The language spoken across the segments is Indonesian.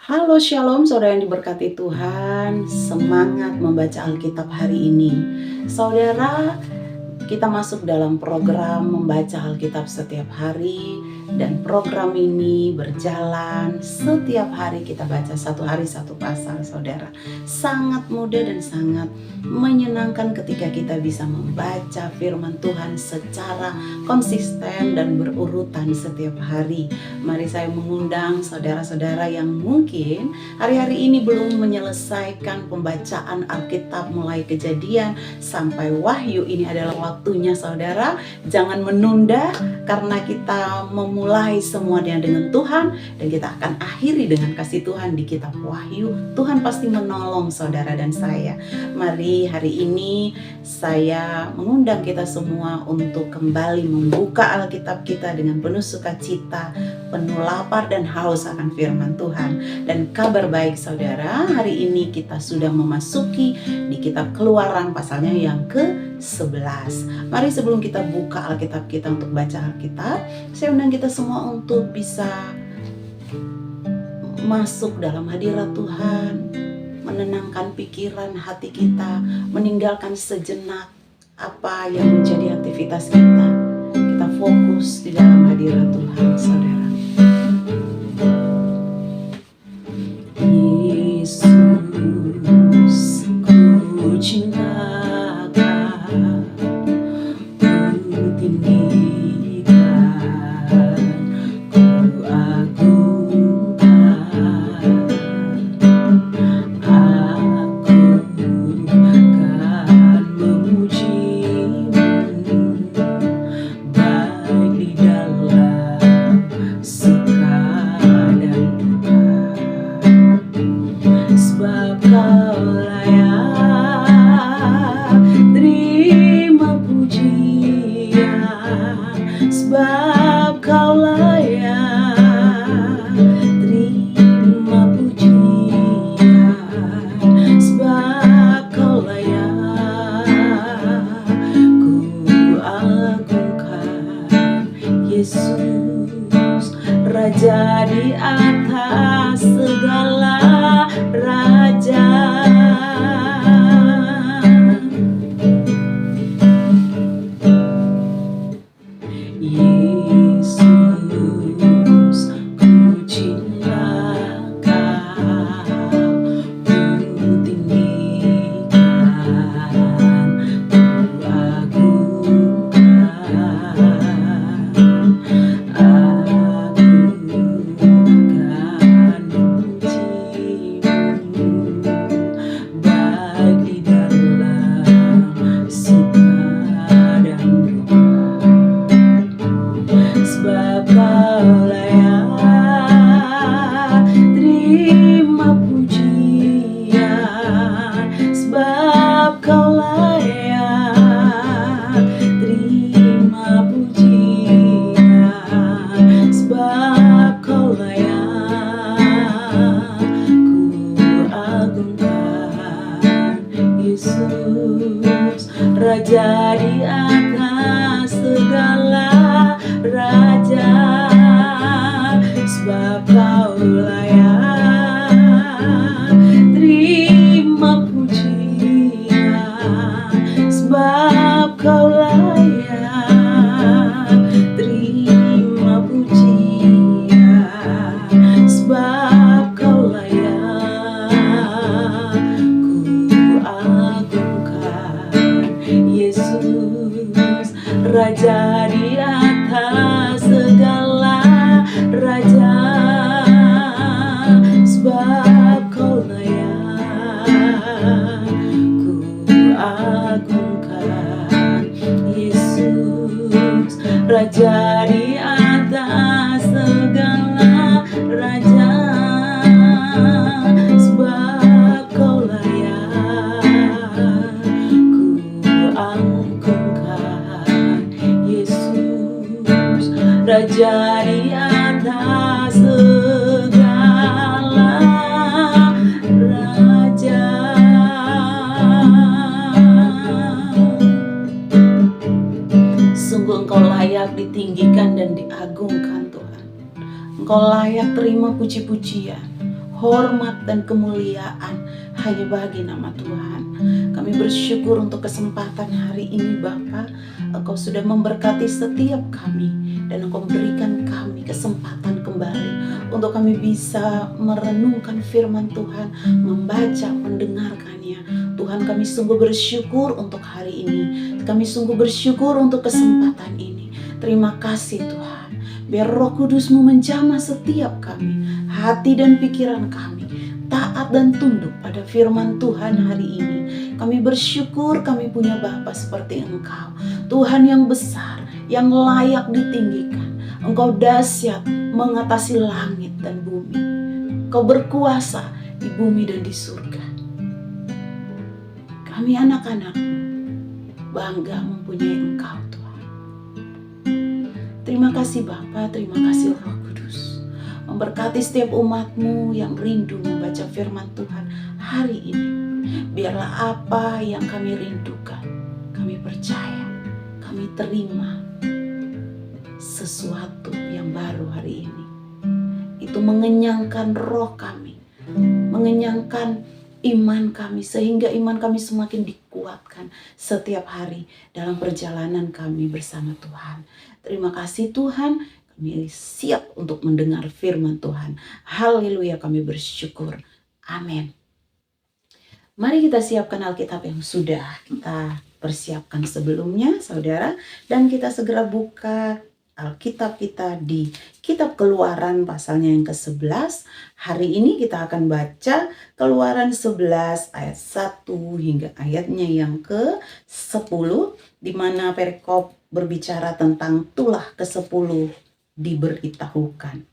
Halo Shalom saudara yang diberkati Tuhan. Semangat membaca Alkitab hari ini. Saudara, kita masuk dalam program membaca Alkitab setiap hari. Dan program ini berjalan setiap hari, kita baca satu hari satu pasal saudara. Sangat mudah dan sangat menyenangkan ketika kita bisa membaca firman Tuhan secara konsisten dan berurutan setiap hari. Mari saya mengundang saudara-saudara yang mungkin hari-hari ini belum menyelesaikan pembacaan Alkitab mulai Kejadian sampai Wahyu. Ini adalah waktunya saudara. Jangan menunda, karena kita memulai semuanya dengan Tuhan dan kita akan akhiri dengan kasih Tuhan di kitab Wahyu. Tuhan pasti menolong saudara dan saya. Mari hari ini saya mengundang kita semua untuk kembali membuka Alkitab kita dengan penuh sukacita, penuh lapar dan haus akan firman Tuhan. Dan kabar baik saudara, hari ini kita sudah memasuki di kitab Keluaran pasalnya yang ke-11. Mari sebelum kita buka Alkitab kita untuk baca Alkitab, saya undang kita semua untuk bisa masuk dalam hadirat Tuhan, menenangkan pikiran hati kita, meninggalkan sejenak apa yang menjadi aktivitas kita. Kita fokus di dalam hadirat Tuhan saudara. Yesus, ku cinta Kau, ku tinggikan, ku agungkan. Aku kan memuji-Mu, baik di dalam suka dan duka. Sebab Kau layak terima pujian, sebab Kau layak terima pujian, sebab Kau layak ku agungkan. Yesus, Raja di atas segala raja. Yesus, ku cinta Kau, ku tinggikan, ku agungkan. Aku kan memuji-Mu, baik di dalam suka dan duka. Sebab Kau layak terima pujian, sebab Kau layak terima pujian, sebab Kau layak ku agungkan. Yesus, Raja di atas segala raja. Sebab Kau layak terima pujian, sebab Kau layak terima pujian, sebab Kau layak ku agungkan. Yesus, Raja di atas segala raja. Sebab Kau layak ku agungkan. Yesus, Raja di atas segala raja. Sebab Kau layak ku agungkan. Yesus, Raja di atas segala raja. Sungguh Engkau layak ditinggikan dan diagungkan Tuhan. Engkau layak terima puji-pujian. hormat dan kemuliaan hanya bagi nama Tuhan. Kami bersyukur untuk kesempatan hari ini Bapa. Engkau sudah memberkati setiap kami dan Engkau memberikan kami kesempatan kembali untuk kami bisa merenungkan firman Tuhan, membaca, mendengarkannya. Tuhan, kami sungguh bersyukur untuk hari ini. Kami sungguh bersyukur untuk kesempatan ini. Terima kasih Tuhan. Biar Roh Kudus-Mu menjamah setiap kami, hati dan pikiran kami, taat dan tunduk pada firman Tuhan hari ini. Kami bersyukur kami punya Bapa seperti Engkau, Tuhan yang besar, yang layak ditinggikan. Engkau dahsyat mengatasi langit dan bumi. Engkau berkuasa di bumi dan di surga. Kami anak-anak-Mu bangga mempunyai Engkau Tuhan. Terima kasih Bapa, terima kasih Roh Kudus. Memberkati setiap umat-Mu yang rindu membaca firman Tuhan hari ini. Biarlah apa yang kami rindukan, kami percaya, kami terima sesuatu yang baru hari ini. Itu mengenyangkan roh kami, mengenyangkan iman kami, sehingga iman kami semakin dikuatkan setiap hari dalam perjalanan kami bersama Tuhan. Terima kasih Tuhan, kami siap untuk mendengar firman Tuhan. Haleluya, kami bersyukur. Amin. Mari kita siapkan Alkitab yang sudah kita persiapkan sebelumnya, saudara. Dan kita segera buka Alkitab kita di Kitab Keluaran pasalnya yang ke-11. Hari ini kita akan baca Keluaran 11 ayat 1 hingga ayatnya yang ke-10, di mana perikop berbicara tentang tulah ke-10 diberitahukan.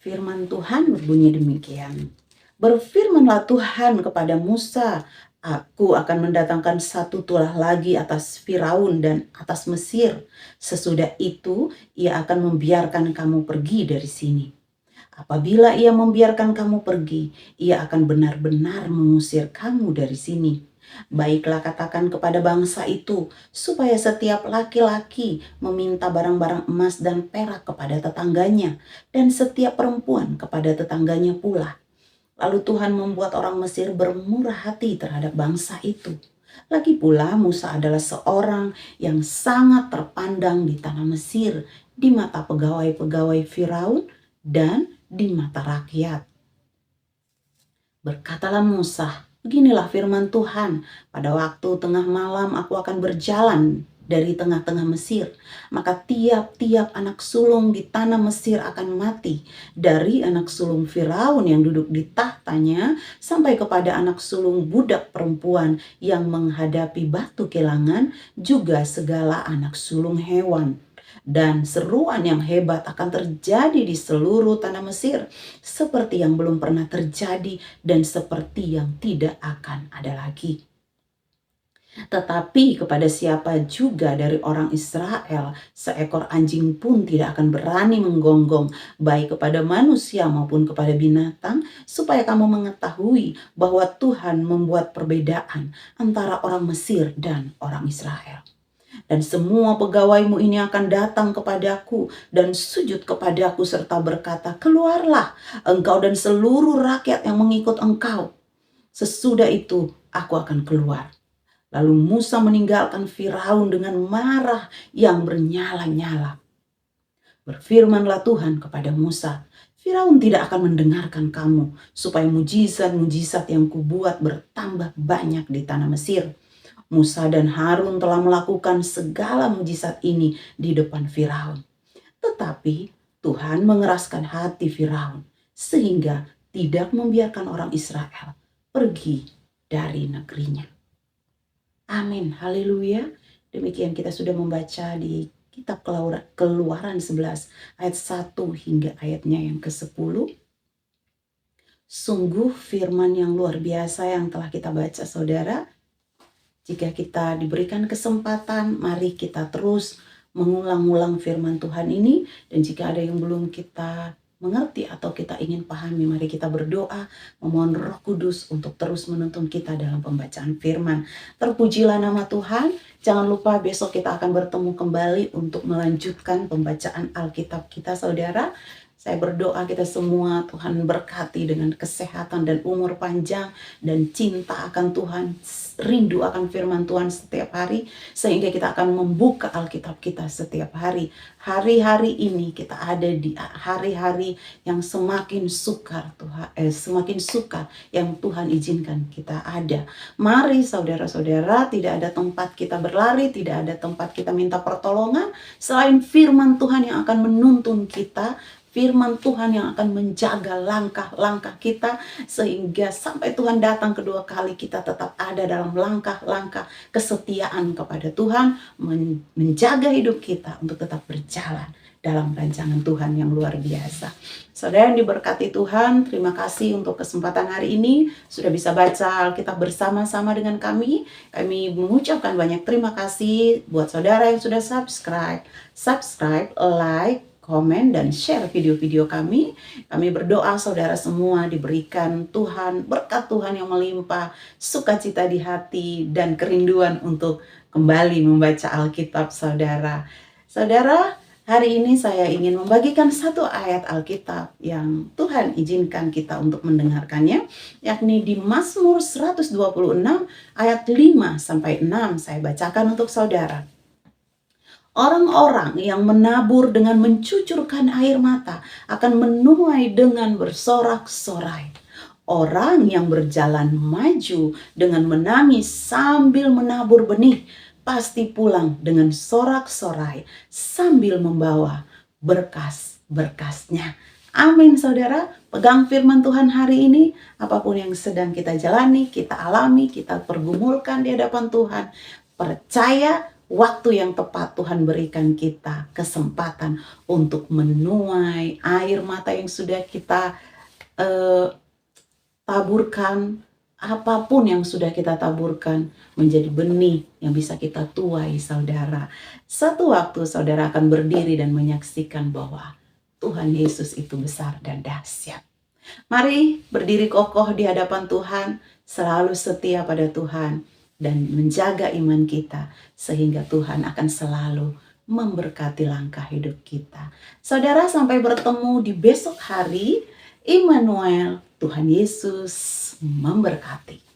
Firman Tuhan berbunyi demikian. Berfirmanlah Tuhan kepada Musa, Aku akan mendatangkan satu tulah lagi atas Firaun dan atas Mesir. Sesudah itu, ia akan membiarkan kamu pergi dari sini. Apabila ia membiarkan kamu pergi, ia akan benar-benar mengusir kamu dari sini. Baiklah katakan kepada bangsa itu, supaya setiap laki-laki meminta barang-barang emas dan perak kepada tetangganya, dan setiap perempuan kepada tetangganya pula. Lalu Tuhan membuat orang Mesir bermurah hati terhadap bangsa itu. Lagi pula Musa adalah seorang yang sangat terpandang di tanah Mesir, di mata pegawai-pegawai Firaun dan di mata rakyat. Berkatalah Musa, beginilah firman Tuhan, pada waktu tengah malam aku akan berjalan dari tengah-tengah Mesir, maka tiap-tiap anak sulung di tanah Mesir akan mati, dari anak sulung Firaun yang duduk di tahtanya sampai kepada anak sulung budak perempuan yang menghadapi batu kelangan, juga segala anak sulung hewan. Dan seruan yang hebat akan terjadi di seluruh tanah Mesir, seperti yang belum pernah terjadi dan seperti yang tidak akan ada lagi. Tetapi kepada siapa juga dari orang Israel, seekor anjing pun tidak akan berani menggonggong, baik kepada manusia maupun kepada binatang, supaya kamu mengetahui bahwa Tuhan membuat perbedaan antara orang Mesir dan orang Israel. Dan semua pegawaimu ini akan datang kepadaku dan sujud kepadaku serta berkata, keluarlah engkau dan seluruh rakyat yang mengikut engkau. Sesudah itu aku akan keluar. Lalu Musa meninggalkan Firaun dengan marah yang bernyala-nyala. Berfirmanlah Tuhan kepada Musa, Firaun tidak akan mendengarkan kamu, supaya mujizat-mujizat yang kubuat bertambah banyak di tanah Mesir. Musa dan Harun telah melakukan segala mujizat ini di depan Firaun. Tetapi Tuhan mengeraskan hati Firaun, sehingga tidak membiarkan orang Israel pergi dari negerinya. Amin, haleluya. Demikian kita sudah membaca di kitab Keluaran 11 ayat 1 hingga ayatnya yang ke-10. Sungguh firman yang luar biasa yang telah kita baca, saudara. Jika kita diberikan kesempatan, mari kita terus mengulang-ulang firman Tuhan ini. Dan jika ada yang belum kita mengerti atau kita ingin pahami, mari kita berdoa memohon Roh Kudus untuk terus menuntun kita dalam pembacaan firman. Terpujilah nama Tuhan. Jangan lupa besok kita akan bertemu kembali untuk melanjutkan pembacaan Alkitab kita, saudara. Saya berdoa kita semua Tuhan berkati dengan kesehatan dan umur panjang dan cinta akan Tuhan, rindu akan firman Tuhan setiap hari, sehingga kita akan membuka Alkitab kita setiap hari. Hari-hari ini kita ada di hari-hari yang semakin sukar Tuhan, semakin sukar yang Tuhan izinkan kita ada. Mari saudara-saudara, tidak ada tempat kita berlari, tidak ada tempat kita minta pertolongan selain firman Tuhan yang akan menuntun kita. Firman Tuhan yang akan menjaga langkah-langkah kita sehingga sampai Tuhan datang kedua kali kita tetap ada dalam langkah-langkah kesetiaan kepada Tuhan, menjaga hidup kita untuk tetap berjalan dalam rancangan Tuhan yang luar biasa. Saudara yang diberkati Tuhan, terima kasih untuk kesempatan hari ini sudah bisa baca Alkitab bersama-sama dengan kami. Kami mengucapkan banyak terima kasih buat saudara yang sudah subscribe, like, komen, dan share video-video kami. Kami berdoa saudara semua diberikan Tuhan, berkat Tuhan yang melimpah, sukacita di hati, dan kerinduan untuk kembali membaca Alkitab saudara. Saudara, hari ini saya ingin membagikan satu ayat Alkitab yang Tuhan izinkan kita untuk mendengarkannya, yakni di Mazmur 126 ayat 5-6. Saya bacakan untuk saudara. Orang-orang yang menabur dengan mencucurkan air mata akan menuai dengan bersorak-sorai. Orang yang berjalan maju dengan menangis sambil menabur benih pasti pulang dengan sorak-sorai sambil membawa berkas-berkasnya. Amin saudara, pegang firman Tuhan hari ini, apapun yang sedang kita jalani, kita alami, kita pergumulkan di hadapan Tuhan, percaya waktu yang tepat Tuhan berikan kita kesempatan untuk menuai air mata yang sudah kita taburkan. Apapun yang sudah kita taburkan menjadi benih yang bisa kita tuai saudara. Satu waktu saudara akan berdiri dan menyaksikan bahwa Tuhan Yesus itu besar dan dahsyat. Mari berdiri kokoh di hadapan Tuhan, selalu setia pada Tuhan, dan menjaga iman kita sehingga Tuhan akan selalu memberkati langkah hidup kita. Saudara, sampai bertemu di besok hari. Immanuel, Tuhan Yesus memberkati.